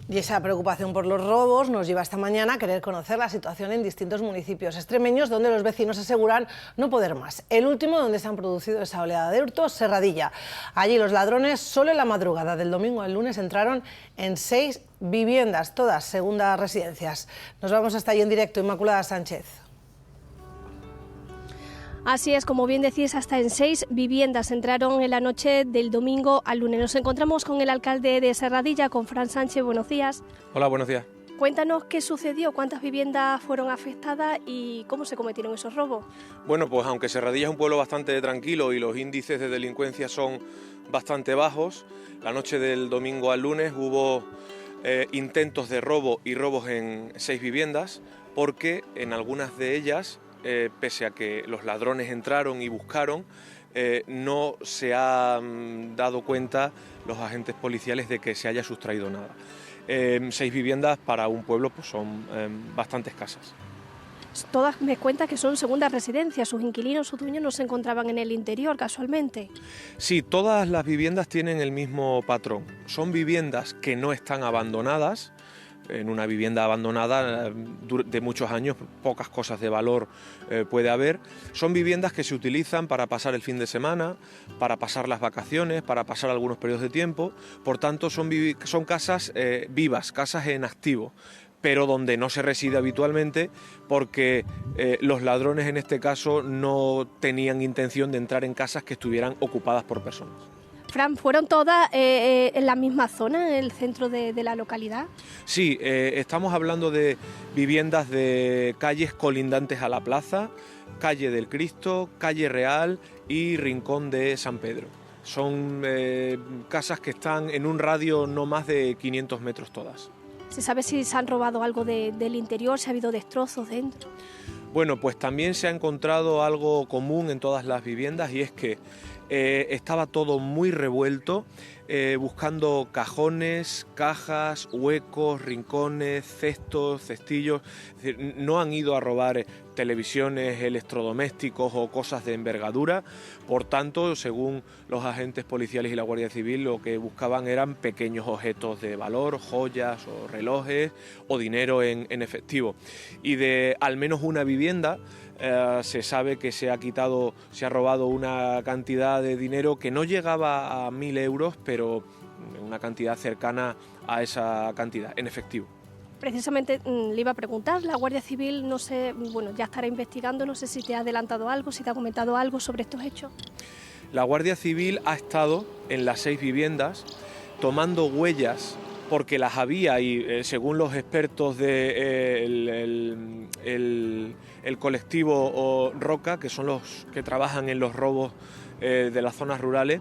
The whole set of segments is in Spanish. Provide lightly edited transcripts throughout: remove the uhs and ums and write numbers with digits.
Y esa preocupación por los robos nos lleva esta mañana a querer conocer la situación en distintos municipios extremeños donde los vecinos aseguran no poder más. El último donde se han producido esa oleada de hurtos, Serradilla. Allí los ladrones solo en la madrugada del domingo al lunes entraron en 6 viviendas, todas segundas residencias. Nos vamos hasta allí en directo, Inmaculada Sánchez. Así es, como bien decís, hasta en 6 viviendas entraron en la noche del domingo al lunes. Nos encontramos con el alcalde de Serradilla, con Fran Sánchez. Buenos días. Hola, buenos días. Cuéntanos qué sucedió, cuántas viviendas fueron afectadas y cómo se cometieron esos robos. Bueno, pues aunque Serradilla es un pueblo bastante tranquilo y los índices de delincuencia son bastante bajos, la noche del domingo al lunes hubo intentos de robo y robos en 6 viviendas, porque en algunas de ellas, pese a que los ladrones entraron y buscaron, no se han dado cuenta los agentes policiales de que se haya sustraído nada. 6 viviendas para un pueblo pues son bastante escasas. Todas me cuentan que son segundas residencias, sus inquilinos, sus dueños no se encontraban en el interior casualmente. Sí, todas las viviendas tienen el mismo patrón. Son viviendas que no están abandonadas. En una vivienda abandonada de muchos años pocas cosas de valor puede haber. Son viviendas que se utilizan para pasar el fin de semana, para pasar las vacaciones, para pasar algunos periodos de tiempo. Por tanto, son casas vivas, casas en activo, pero donde no se reside habitualmente porque los ladrones en este caso no tenían intención de entrar en casas que estuvieran ocupadas por personas. Fran, ¿fueron todas en la misma zona, en el centro de la localidad? Sí, estamos hablando de viviendas de calles colindantes a la plaza, calle del Cristo, calle Real y Rincón de San Pedro. Son casas que están en un radio no más de 500 metros todas. ¿Se sabe si se han robado algo del interior, si ha habido destrozos dentro? Bueno, pues también se ha encontrado algo común en todas las viviendas y es que estaba todo muy revuelto, buscando cajones, cajas, huecos, rincones, cestos, cestillos. Es decir, no han ido a robar televisiones, electrodomésticos o cosas de envergadura. Por tanto, según los agentes policiales y la Guardia Civil, lo que buscaban eran pequeños objetos de valor, joyas o relojes o dinero en efectivo. Y de al menos una vivienda se sabe que se ha robado una cantidad de dinero que no llegaba a 1.000 euros, pero una cantidad cercana a esa cantidad, en efectivo. Precisamente le iba a preguntar, la Guardia Civil, no sé, bueno, ya estará investigando, no sé si te ha adelantado algo, si te ha comentado algo sobre estos hechos. La Guardia Civil ha estado en las 6 viviendas tomando huellas, porque las había y según los expertos del el colectivo Roca, que son los que trabajan en los robos de las zonas rurales,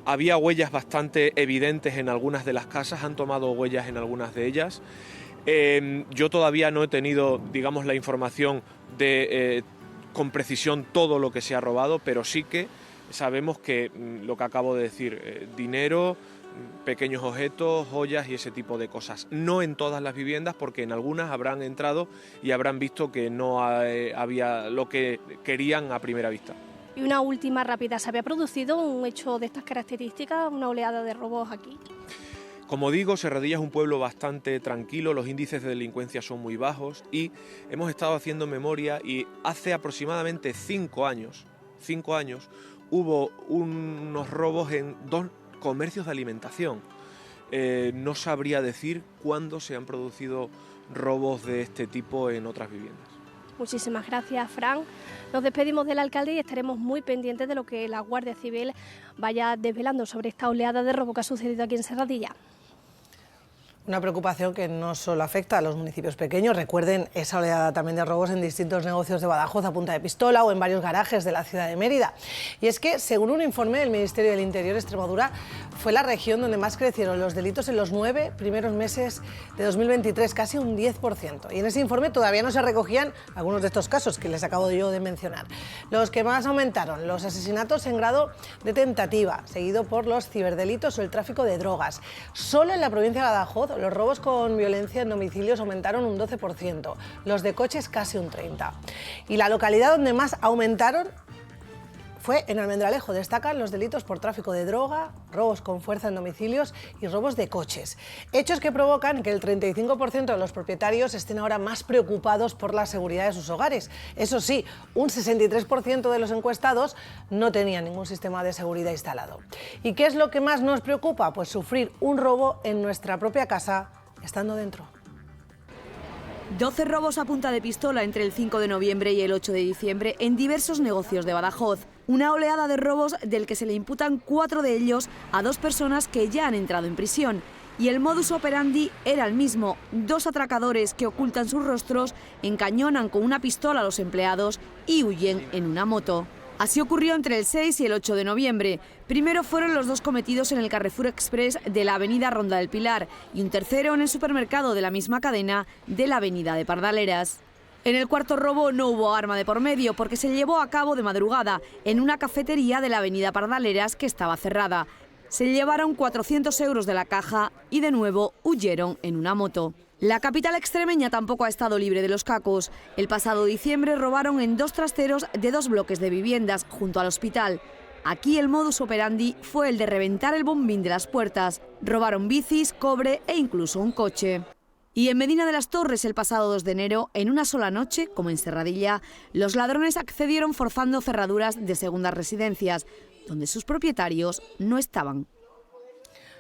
había huellas bastante evidentes en algunas de las casas, han tomado huellas en algunas de ellas. Yo todavía no he tenido, digamos, la información de con precisión todo lo que se ha robado, pero sí que sabemos que lo que acabo de decir, dinero, pequeños objetos, joyas y ese tipo de cosas. No en todas las viviendas, porque en algunas habrán entrado y habrán visto que no había lo que querían a primera vista. Y una última rápida, ¿se había producido un hecho de estas características, una oleada de robos aquí? Como digo, Serradilla es un pueblo bastante tranquilo, los índices de delincuencia son muy bajos y hemos estado haciendo memoria y hace aproximadamente 5 años hubo unos robos en 2 comercios de alimentación. No sabría decir cuándo se han producido robos de este tipo en otras viviendas. Muchísimas gracias, Fran. Nos despedimos del alcalde y estaremos muy pendientes de lo que la Guardia Civil vaya desvelando sobre esta oleada de robo que ha sucedido aquí en Serradilla. Una preocupación que no solo afecta a los municipios pequeños. Recuerden esa oleada también de robos en distintos negocios de Badajoz a punta de pistola o en varios garajes de la ciudad de Mérida. Y es que, según un informe del Ministerio del Interior, Extremadura fue la región donde más crecieron los delitos en los 9 primeros meses de 2023, casi un 10%. Y en ese informe todavía no se recogían algunos de estos casos que les acabo yo de mencionar. Los que más aumentaron, los asesinatos en grado de tentativa, seguido por los ciberdelitos o el tráfico de drogas. Solo en la provincia de Badajoz los robos con violencia en domicilios aumentaron un 12%, los de coches casi un 30%. Y la localidad donde más aumentaron fue en Almendralejo. Destacan los delitos por tráfico de droga, robos con fuerza en domicilios y robos de coches. Hechos que provocan que el 35% de los propietarios estén ahora más preocupados por la seguridad de sus hogares. Eso sí, un 63% de los encuestados no tenían ningún sistema de seguridad instalado. ¿Y qué es lo que más nos preocupa? Pues sufrir un robo en nuestra propia casa estando dentro. 12 robos a punta de pistola entre el 5 de noviembre y el 8 de diciembre en diversos negocios de Badajoz. Una oleada de robos del que se le imputan 4 de ellos a 2 personas que ya han entrado en prisión. Y el modus operandi era el mismo. 2 atracadores que ocultan sus rostros, encañonan con una pistola a los empleados y huyen en una moto. Así ocurrió entre el 6 y el 8 de noviembre. Primero fueron los 2 cometidos en el Carrefour Express de la avenida Ronda del Pilar y un tercero en el supermercado de la misma cadena de la avenida de Pardaleras. En el cuarto robo no hubo arma de por medio porque se llevó a cabo de madrugada en una cafetería de la avenida Pardaleras que estaba cerrada. Se llevaron 400 euros de la caja y de nuevo huyeron en una moto. La capital extremeña tampoco ha estado libre de los cacos. El pasado diciembre robaron en 2 trasteros de 2 bloques de viviendas junto al hospital. Aquí el modus operandi fue el de reventar el bombín de las puertas. Robaron bicis, cobre e incluso un coche. Y en Medina de las Torres el pasado 2 de enero, en una sola noche, como en Serradilla, los ladrones accedieron forzando cerraduras de segundas residencias, donde sus propietarios no estaban.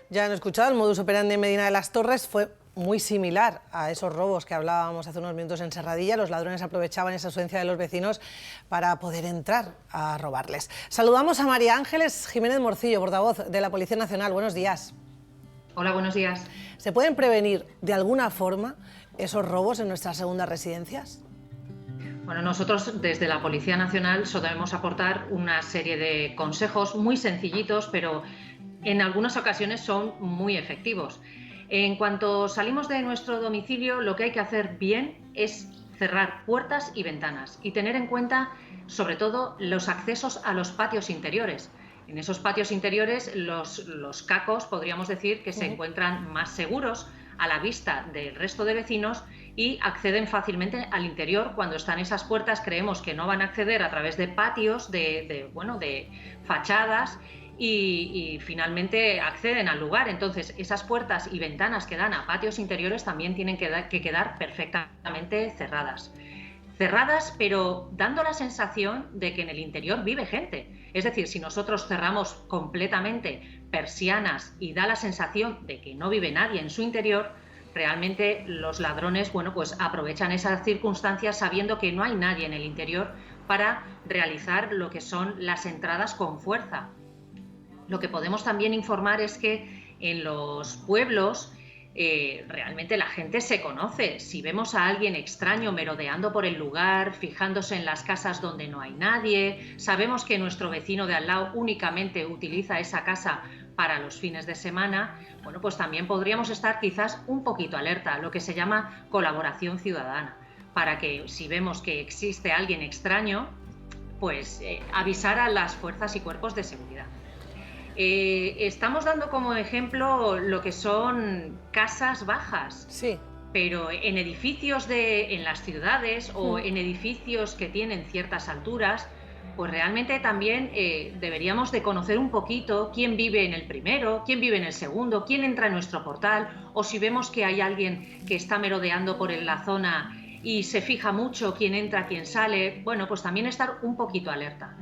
Ya han escuchado, el modus operandi en Medina de las Torres fue muy similar a esos robos que hablábamos hace unos minutos en Serradilla. Los ladrones aprovechaban esa ausencia de los vecinos para poder entrar a robarles. Saludamos a María Ángeles Jiménez Morcillo, portavoz de la Policía Nacional. Buenos días. Hola, buenos días. ¿Se pueden prevenir de alguna forma esos robos en nuestras segundas residencias? Bueno, nosotros desde la Policía Nacional solemos aportar una serie de consejos muy sencillitos, pero en algunas ocasiones son muy efectivos. En cuanto salimos de nuestro domicilio, lo que hay que hacer bien es cerrar puertas y ventanas y tener en cuenta, sobre todo, los accesos a los patios interiores. En esos patios interiores, los cacos, podríamos decir, que se encuentran más seguros a la vista del resto de vecinos y acceden fácilmente al interior. Cuando están esas puertas, creemos que no van a acceder a través de patios, de fachadas, y finalmente acceden al lugar. Entonces, esas puertas y ventanas que dan a patios interiores también tienen que quedar perfectamente cerradas. Cerradas, pero dando la sensación de que en el interior vive gente. Es decir, si nosotros cerramos completamente persianas y da la sensación de que no vive nadie en su interior, realmente los ladrones, pues aprovechan esas circunstancias sabiendo que no hay nadie en el interior para realizar lo que son las entradas con fuerza. Lo que podemos también informar es que en los pueblos realmente la gente se conoce. Si vemos a alguien extraño merodeando por el lugar, fijándose en las casas donde no hay nadie, sabemos que nuestro vecino de al lado únicamente utiliza esa casa para los fines de semana, pues también podríamos estar quizás un poquito alerta, lo que se llama colaboración ciudadana, para que si vemos que existe alguien extraño, pues avisar a las fuerzas y cuerpos de seguridad. Estamos dando como ejemplo lo que son casas bajas, sí, pero en edificios en las ciudades o en edificios que tienen ciertas alturas, pues realmente también deberíamos de conocer un poquito quién vive en el primero, quién vive en el segundo, quién entra en nuestro portal, o si vemos que hay alguien que está merodeando por la zona y se fija mucho quién entra, quién sale, pues también estar un poquito alerta.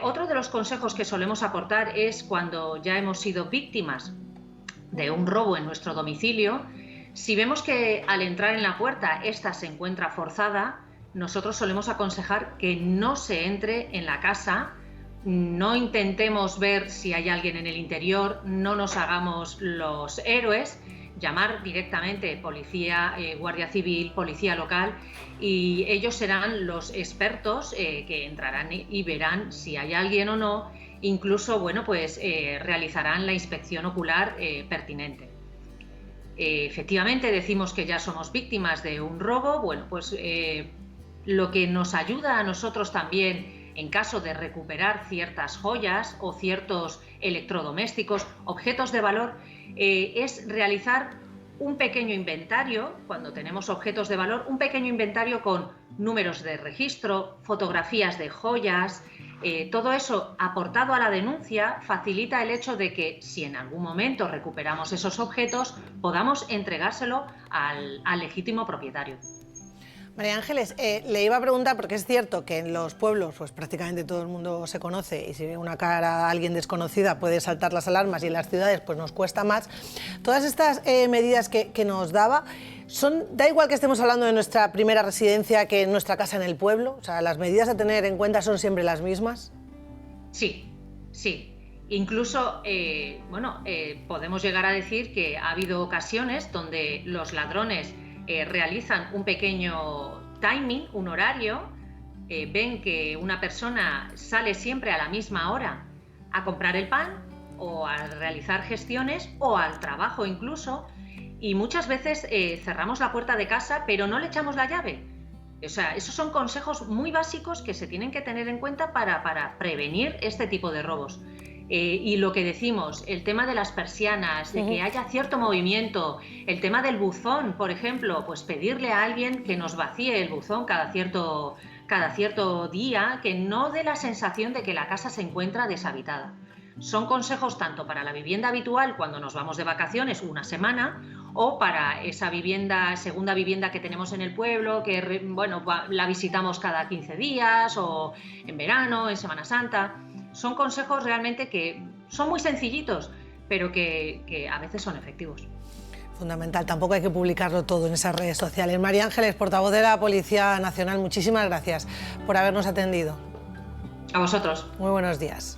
Otro de los consejos que solemos aportar es cuando ya hemos sido víctimas de un robo en nuestro domicilio. Si vemos que al entrar en la puerta esta se encuentra forzada, nosotros solemos aconsejar que no se entre en la casa, no intentemos ver si hay alguien en el interior, no nos hagamos los héroes, llamar directamente policía, guardia civil, policía local, y ellos serán los expertos que entrarán y verán si hay alguien o no, incluso realizarán la inspección ocular pertinente. Efectivamente decimos que ya somos víctimas de un robo, lo que nos ayuda a nosotros también en caso de recuperar ciertas joyas o ciertos electrodomésticos, objetos de valor, es realizar un pequeño inventario, cuando tenemos objetos de valor, un pequeño inventario con números de registro, fotografías de joyas, Todo eso aportado a la denuncia facilita el hecho de que si en algún momento recuperamos esos objetos podamos entregárselo al legítimo propietario. María Ángeles, le iba a preguntar, porque es cierto que en los pueblos pues prácticamente todo el mundo se conoce y si ve una cara a alguien desconocida puede saltar las alarmas, y en las ciudades pues nos cuesta más. Todas estas medidas que nos daba, da igual que estemos hablando de nuestra primera residencia que nuestra casa en el pueblo, o sea, las medidas a tener en cuenta son siempre las mismas. Sí, sí. Incluso, podemos llegar a decir que ha habido ocasiones donde los ladrones realizan un pequeño timing, un horario, ven que una persona sale siempre a la misma hora a comprar el pan o a realizar gestiones o al trabajo incluso, y muchas veces cerramos la puerta de casa pero no le echamos la llave. O sea, esos son consejos muy básicos que se tienen que tener en cuenta para prevenir este tipo de robos. Y lo que decimos, el tema de las persianas, de que haya cierto movimiento, el tema del buzón, por ejemplo, pues pedirle a alguien que nos vacíe el buzón cada cierto día, que no dé la sensación de que la casa se encuentra deshabitada. Son consejos tanto para la vivienda habitual cuando nos vamos de vacaciones una semana, o para esa segunda vivienda que tenemos en el pueblo, que la visitamos cada 15 días o en verano, en Semana Santa. Son consejos realmente que son muy sencillitos, pero que a veces son efectivos. Fundamental, tampoco hay que publicarlo todo en esas redes sociales. María Ángeles, portavoz de la Policía Nacional, muchísimas gracias por habernos atendido. A vosotros. Muy buenos días.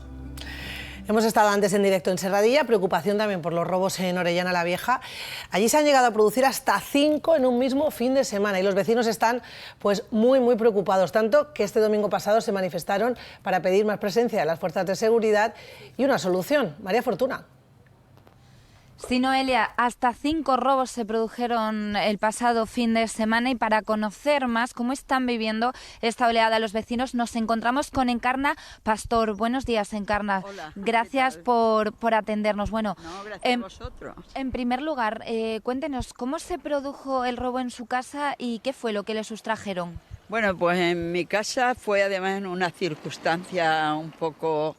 Hemos estado antes en directo en Serradilla, preocupación también por los robos en Orellana la Vieja. Allí se han llegado a producir hasta 5 en un mismo fin de semana y los vecinos están pues muy preocupados, tanto que este domingo pasado se manifestaron para pedir más presencia de las fuerzas de seguridad y una solución. María Fortuna. Sí, Noelia, hasta 5 robos se produjeron el pasado fin de semana, y para conocer más cómo están viviendo esta oleada los vecinos nos encontramos con Encarna Pastor. Buenos días, Encarna. Hola. Gracias por atendernos. Bueno, no, gracias a vosotros. En primer lugar, cuéntenos cómo se produjo el robo en su casa y qué fue lo que le sustrajeron. Bueno, pues en mi casa fue además en una circunstancia un poco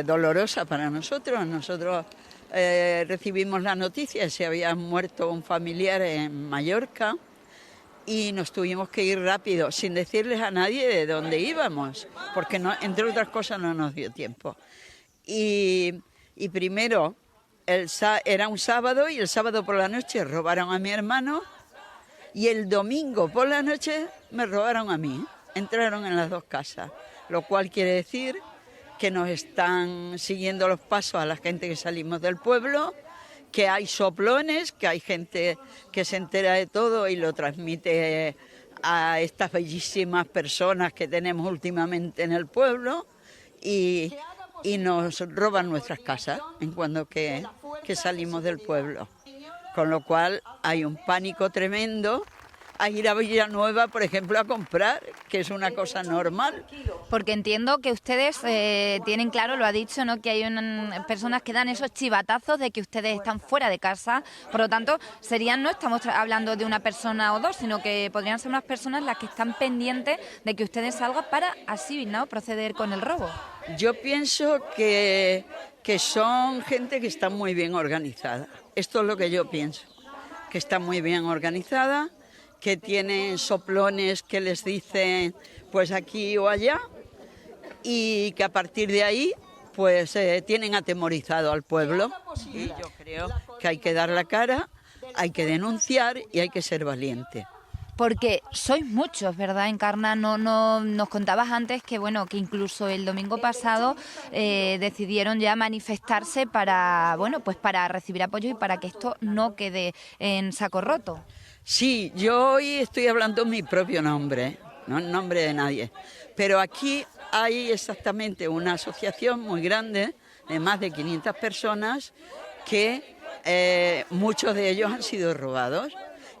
dolorosa para nosotros. Nosotros recibimos la noticia de que se había muerto un familiar en Mallorca y nos tuvimos que ir rápido, sin decirles a nadie de dónde íbamos, porque no, entre otras cosas no nos dio tiempo. Y primero, era un sábado, y el sábado por la noche robaron a mi hermano, y el domingo por la noche me robaron a mí. Entraron en las dos casas, lo cual quiere decir que nos están siguiendo los pasos a la gente que salimos del pueblo, que hay soplones, que hay gente que se entera de todo y lo transmite a estas bellísimas personas que tenemos últimamente en el pueblo, y nos roban nuestras casas en cuanto que salimos del pueblo. Con lo cual hay un pánico tremendo a ir a Villanueva, por ejemplo, a comprar, que es una cosa normal. Porque entiendo que ustedes tienen claro, lo ha dicho, ¿no?, que hay personas que dan esos chivatazos de que ustedes están fuera de casa. Por lo tanto, no estamos hablando de una persona o dos, sino que podrían ser unas personas las que están pendientes de que ustedes salgan para así, ¿no?, proceder con el robo. Yo pienso que son gente que está muy bien organizada. Esto es lo que yo pienso, que está muy bien organizada, que tienen soplones que les dicen pues aquí o allá, y que a partir de ahí pues tienen atemorizado al pueblo. Y yo creo que hay que dar la cara, hay que denunciar y hay que ser valiente. Porque sois muchos, ¿verdad, Encarna? No, nos contabas antes que bueno, que incluso el domingo pasado decidieron ya manifestarse para recibir apoyo y para que esto no quede en saco roto. Sí, yo hoy estoy hablando en mi propio nombre, no en nombre de nadie, pero aquí hay exactamente una asociación muy grande de más de 500 personas que muchos de ellos han sido robados,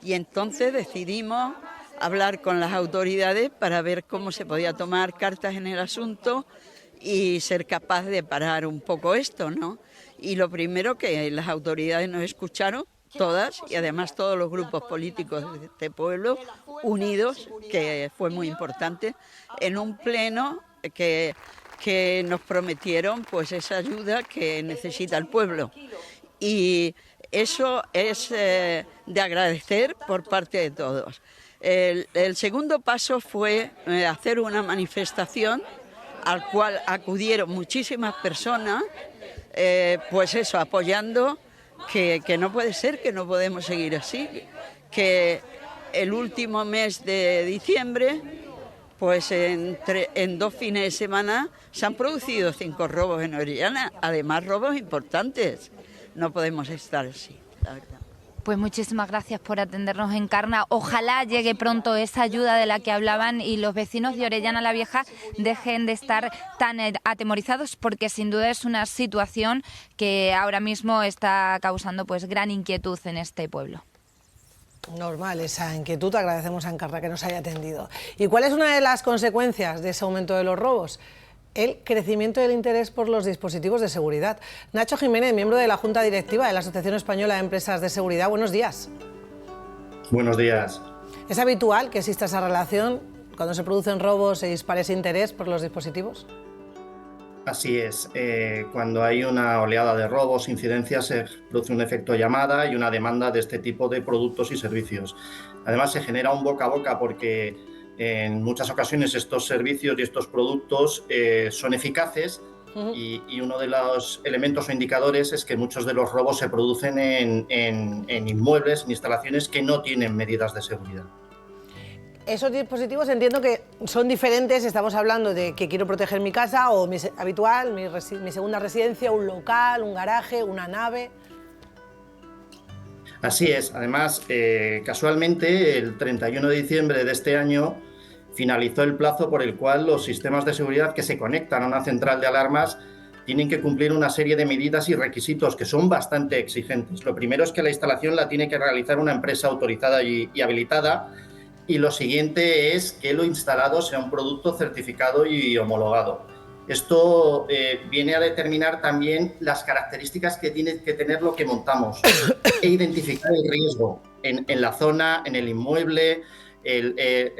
y entonces decidimos hablar con las autoridades para ver cómo se podía tomar cartas en el asunto y ser capaz de parar un poco esto, ¿no? Y lo primero, que las autoridades nos escucharon, todas, y además todos los grupos políticos de este pueblo unidos, que fue muy importante, en un pleno que que nos prometieron pues esa ayuda que necesita el pueblo. Y eso es de agradecer por parte de todos. El segundo paso fue hacer una manifestación al cual acudieron muchísimas personas, pues eso, apoyando que no puede ser, que no podemos seguir así, que el último mes de diciembre, pues en 2 fines de semana se han producido 5 robos en Orellana, además robos importantes. No podemos estar así, la verdad. Pues muchísimas gracias por atendernos, Encarna. Ojalá llegue pronto esa ayuda de la que hablaban y los vecinos de Orellana la Vieja dejen de estar tan atemorizados, porque sin duda es una situación que ahora mismo está causando pues gran inquietud en este pueblo. Normal esa inquietud, agradecemos a Encarna que nos haya atendido. ¿Y cuál es una de las consecuencias de ese aumento de los robos? El crecimiento del interés por los dispositivos de seguridad. Nacho Jiménez, miembro de la Junta Directiva de la Asociación Española de Empresas de Seguridad. Buenos días. Buenos días. ¿Es habitual que exista esa relación cuando se producen robos, se dispare ese interés por los dispositivos? Así es. Cuando hay una oleada de robos, incidencias, se produce un efecto llamada y una demanda de este tipo de productos y servicios. Además, se genera un boca a boca porque en muchas ocasiones estos servicios y estos productos son eficaces y uno de los elementos o indicadores es que muchos de los robos se producen en inmuebles, en instalaciones que no tienen medidas de seguridad. Esos dispositivos entiendo que son diferentes, estamos hablando de que quiero proteger mi casa o mi habitual, mi segunda residencia, un local, un garaje, una nave. Así es. Además, casualmente, el 31 de diciembre de este año finalizó el plazo por el cual los sistemas de seguridad que se conectan a una central de alarmas tienen que cumplir una serie de medidas y requisitos que son bastante exigentes. Lo primero es que la instalación la tiene que realizar una empresa autorizada y habilitada, y lo siguiente es que lo instalado sea un producto certificado y homologado. Esto viene a determinar también las características que tiene que tener lo que montamos e identificar el riesgo en la zona, en el inmueble,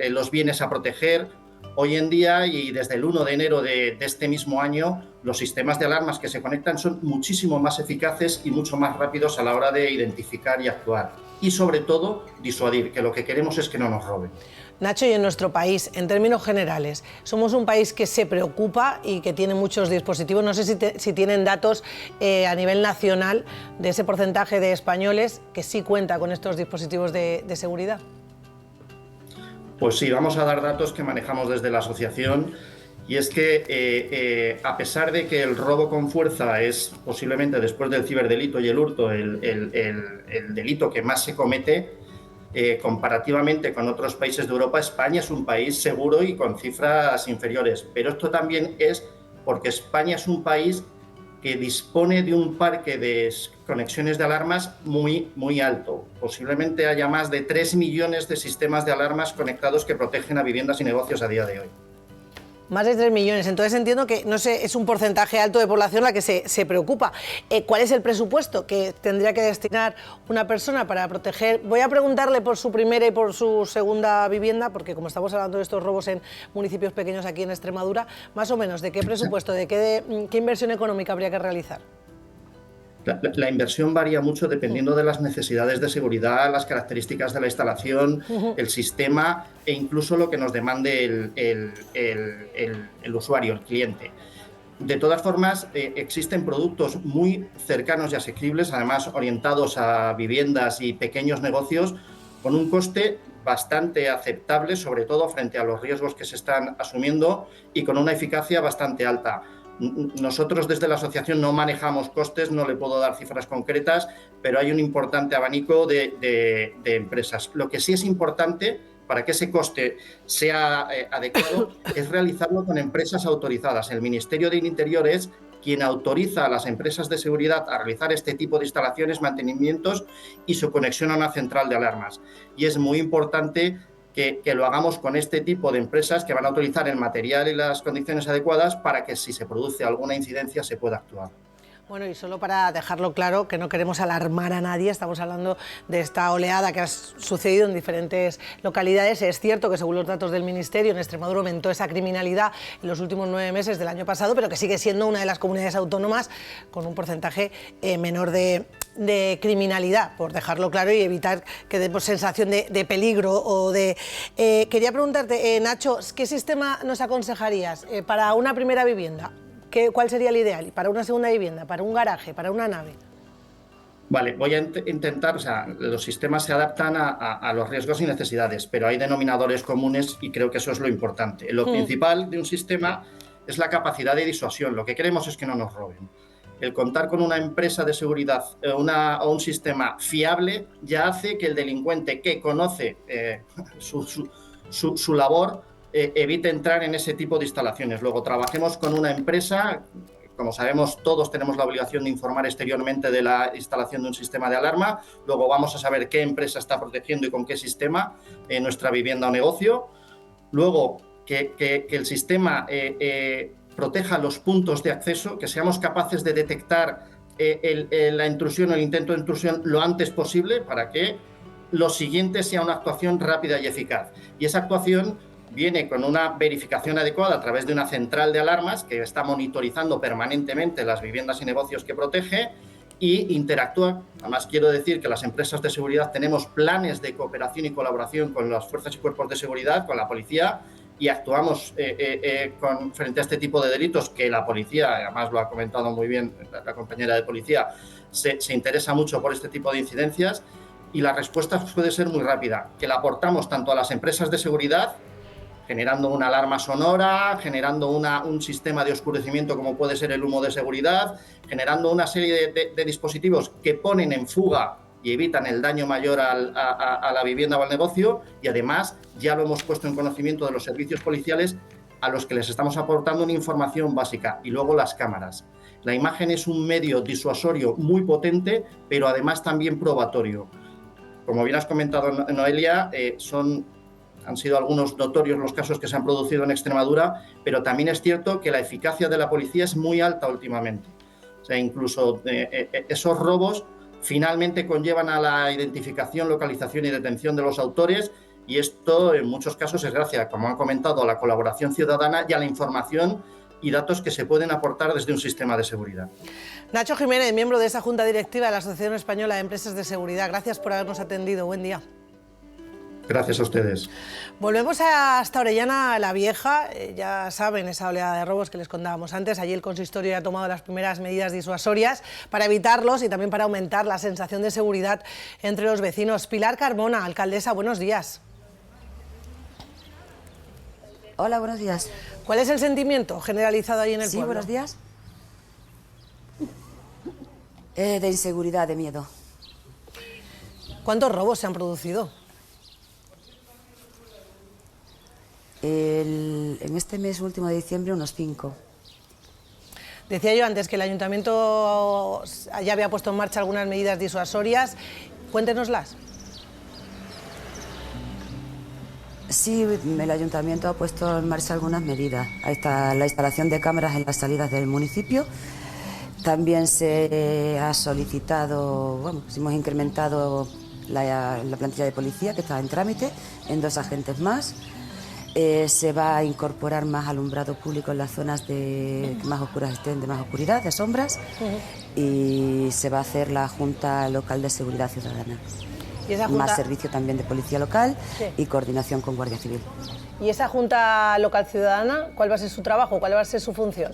los bienes a proteger. Hoy en día y desde el 1 de enero de este mismo año, los sistemas de alarmas que se conectan son muchísimo más eficaces y mucho más rápidos a la hora de identificar y actuar. Y sobre todo, disuadir, que lo que queremos es que no nos roben. Nacho, y en nuestro país, en términos generales, somos un país que se preocupa y que tiene muchos dispositivos. No sé si tienen datos a nivel nacional de ese porcentaje de españoles que sí cuenta con estos dispositivos de seguridad. Pues sí, vamos a dar datos que manejamos desde la asociación, y es que a pesar de que el robo con fuerza es posiblemente, después del ciberdelito y el hurto, el delito que más se comete, comparativamente con otros países de Europa, España es un país seguro y con cifras inferiores. Pero esto también es porque España es un país que dispone de un parque de conexiones de alarmas muy alto. Posiblemente haya más de 3 millones de sistemas de alarmas conectados que protegen a viviendas y negocios a día de hoy. Más de 3 millones, entonces entiendo que no sé, es un porcentaje alto de población la que se preocupa. ¿Cuál es el presupuesto que tendría que destinar una persona para proteger? Voy a preguntarle por su primera y por su segunda vivienda, porque como estamos hablando de estos robos en municipios pequeños aquí en Extremadura, más o menos, ¿de qué presupuesto, de qué inversión económica habría que realizar? La inversión varía mucho dependiendo de las necesidades de seguridad, las características de la instalación, el sistema e incluso lo que nos demande el usuario, el cliente. De todas formas, existen productos muy cercanos y asequibles, además orientados a viviendas y pequeños negocios, con un coste bastante aceptable, sobre todo frente a los riesgos que se están asumiendo, y con una eficacia bastante alta. Nosotros desde la asociación no manejamos costes, no le puedo dar cifras concretas, pero hay un importante abanico de empresas. Lo que sí es importante para que ese coste sea adecuado es realizarlo con empresas autorizadas. El Ministerio del Interior es quien autoriza a las empresas de seguridad a realizar este tipo de instalaciones, mantenimientos y su conexión a una central de alarmas. Y es muy importante que lo hagamos con este tipo de empresas que van a utilizar el material y las condiciones adecuadas para que si se produce alguna incidencia se pueda actuar. Bueno, y solo para dejarlo claro, que no queremos alarmar a nadie, estamos hablando de esta oleada que ha sucedido en diferentes localidades. Es cierto que, según los datos del Ministerio, en Extremadura aumentó esa criminalidad en los últimos 9 meses del año pasado, pero que sigue siendo una de las comunidades autónomas con un porcentaje menor de criminalidad, por dejarlo claro, y evitar que demos sensación de peligro o de... quería preguntarte, Nacho, ¿qué sistema nos aconsejarías para una primera vivienda? ¿Cuál sería el ideal? ¿Para una segunda vivienda? ¿Para un garaje? ¿Para una nave? Vale, voy a intentar, o sea, los sistemas se adaptan a los riesgos y necesidades, pero hay denominadores comunes y creo que eso es lo importante. Lo principal de un sistema es la capacidad de disuasión. Lo que queremos es que no nos roben. El contar con una empresa de seguridad o un sistema fiable ya hace que el delincuente que conoce su labor evite entrar en ese tipo de instalaciones. Luego trabajemos con una empresa, como sabemos todos tenemos la obligación de informar exteriormente de la instalación de un sistema de alarma, luego vamos a saber qué empresa está protegiendo y con qué sistema nuestra vivienda o negocio, luego que el sistema proteja los puntos de acceso, que seamos capaces de detectar la intrusión o el intento de intrusión lo antes posible para que lo siguiente sea una actuación rápida y eficaz. Y esa actuación viene con una verificación adecuada a través de una central de alarmas que está monitorizando permanentemente las viviendas y negocios que protege y interactúa. Además, quiero decir que las empresas de seguridad tenemos planes de cooperación y colaboración con las fuerzas y cuerpos de seguridad, con la policía, y actuamos frente a este tipo de delitos que la policía, además lo ha comentado muy bien la compañera de policía, se interesa mucho por este tipo de incidencias, y la respuesta puede ser muy rápida, que la aportamos tanto a las empresas de seguridad, generando una alarma sonora, generando un sistema de oscurecimiento como puede ser el humo de seguridad, generando una serie de dispositivos que ponen en fuga y evitan el daño mayor a la vivienda o al negocio, y además ya lo hemos puesto en conocimiento de los servicios policiales a los que les estamos aportando una información básica. Y luego las cámaras. La imagen es un medio disuasorio muy potente, pero además también probatorio. Como bien has comentado, Noelia, han sido algunos notorios los casos que se han producido en Extremadura, pero también es cierto que la eficacia de la policía es muy alta últimamente. O sea, incluso esos robos finalmente conllevan a la identificación, localización y detención de los autores, y esto en muchos casos es gracias, como han comentado, a la colaboración ciudadana y a la información y datos que se pueden aportar desde un sistema de seguridad. Nacho Jiménez, miembro de esa Junta Directiva de la Asociación Española de Empresas de Seguridad. Gracias por habernos atendido. Buen día. Gracias a ustedes. Volvemos hasta Orellana la Vieja. Ya saben, esa oleada de robos que les contábamos antes. Allí el consistorio ya ha tomado las primeras medidas disuasorias para evitarlos y también para aumentar la sensación de seguridad entre los vecinos. Pilar Carmona, alcaldesa, buenos días. Hola, buenos días. ¿Cuál es el sentimiento generalizado ahí en el pueblo? Sí, buenos días. De inseguridad, de miedo. ¿Cuántos robos se han producido? En este mes último de diciembre, unos 5. Decía yo antes que el Ayuntamiento ya había puesto en marcha algunas medidas disuasorias. Cuéntenoslas. Sí, el Ayuntamiento ha puesto en marcha algunas medidas. Ahí está la instalación de cámaras en las salidas del municipio. También se ha solicitado, hemos incrementado la plantilla de policía, que está en trámite, en 2 agentes más. Se va a incorporar más alumbrado público en las zonas que más oscuras estén, de más oscuridad, de sombras, y se va a hacer la Junta Local de Seguridad Ciudadana. ¿Y esa junta... Más servicio también de Policía Local y coordinación con Guardia Civil. ¿Y esa Junta Local Ciudadana, cuál va a ser su trabajo, cuál va a ser su función?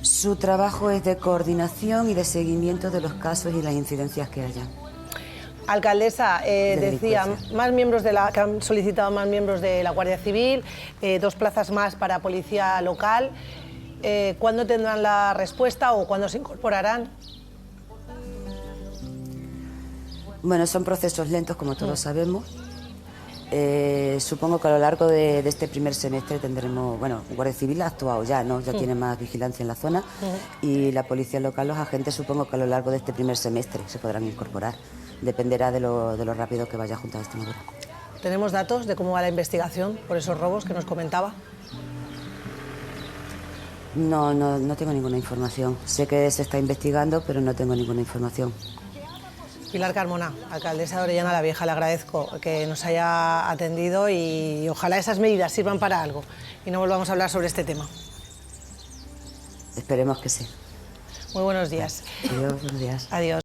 Su trabajo es de coordinación y de seguimiento de los casos y las incidencias que haya. Alcaldesa, decía, que han solicitado más miembros de la Guardia Civil, 2 plazas más para Policía Local. ¿Cuándo tendrán la respuesta o cuándo se incorporarán? Bueno, son procesos lentos, como todos sabemos. Supongo que a lo largo de este primer semestre tendremos... Bueno, Guardia Civil ha actuado ya, ¿no? Ya tiene más vigilancia en la zona. Y la Policía Local, los agentes, supongo que a lo largo de este primer semestre se podrán incorporar. Dependerá de lo rápido que vaya Junta de Extremadura. ¿Tenemos datos de cómo va la investigación por esos robos que nos comentaba? No tengo ninguna información. Sé que se está investigando, pero no tengo ninguna información. Pilar Carmona, alcaldesa de Orellana la Vieja, le agradezco que nos haya atendido y ojalá esas medidas sirvan para algo y no volvamos a hablar sobre este tema. Esperemos que sí. Muy buenos días. Adiós, buenos días. Adiós.